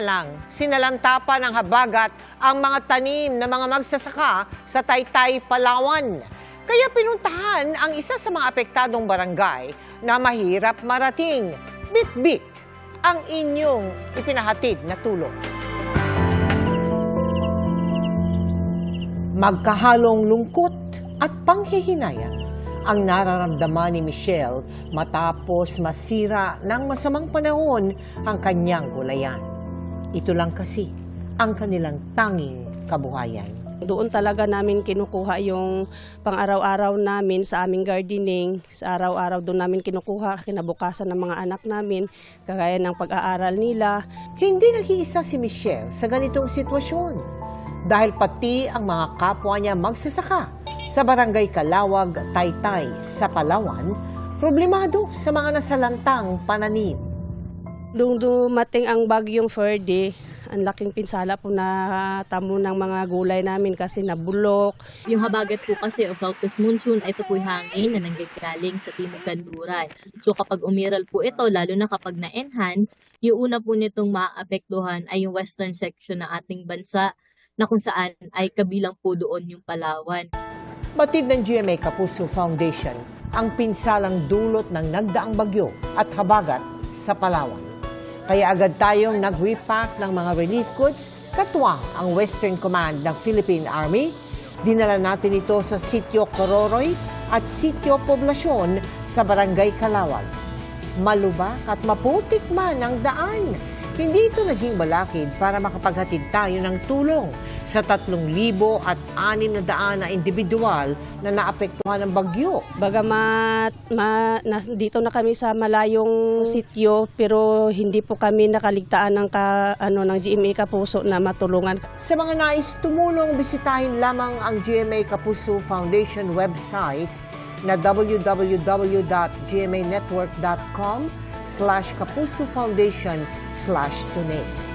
na lang, sinalanta pa ng habagat ang mga tanim ng mga magsasaka sa Taytay, Palawan. Kaya pinuntahan ang isa sa mga apektadong barangay na mahirap marating. Bit-bit ang inyong ipinahatid na tulong. Magkahalong lungkot at panghihinayang ang nararamdaman ni Michelle matapos masira ng masamang panahon ang kanyang gulayan. Ito lang kasi ang kanilang tanging kabuhayan. Doon talaga namin kinukuha yung pang-araw-araw namin sa aming gardening. Sa araw-araw doon namin kinukuha kinabukasan ng mga anak namin, kagaya ng pag-aaral nila. Hindi nag-iisa si Michelle sa ganitong sitwasyon dahil pati ang mga kapwa niya magsasaka sa Barangay Calawag, Taytay sa Palawan, problemado sa mga nasalantang pananim. Nung dumating ang bagyong Ferdy, ang laking pinsala po na tamo ng mga gulay namin kasi nabulok. Yung habagat po kasi o southwest monsoon, ito po hangin na nanggagaling sa timog kanluran. So kapag umiral po ito, lalo na kapag na-enhance, yung una po nitong maapektuhan ay yung western section ng ating bansa na kung saan ay kabilang po doon yung Palawan. Batid ng GMA Kapuso Foundation ang pinsalang dulot ng nagdaang bagyo at habagat sa Palawan. Kaya agad tayong nag-repack ng mga relief goods, katwa ang Western Command ng Philippine Army. Dinala natin ito sa Sitio Cororoy at Sitio Poblasyon sa Barangay Calawag. Malubak at maputik man ang daan, hindi ito naging balakid para makapaghatid tayo ng tulong sa 3,600 na individual na naapektuhan ng bagyo. Bagamat dito na kami sa malayong sityo, pero hindi po kami nakaligtaan ng GMA Kapuso na matulungan. Sa mga nais tumulong, bisitahin lamang ang GMA Kapuso Foundation website na www.gmanetwork.com/Kapuso Foundation/donate.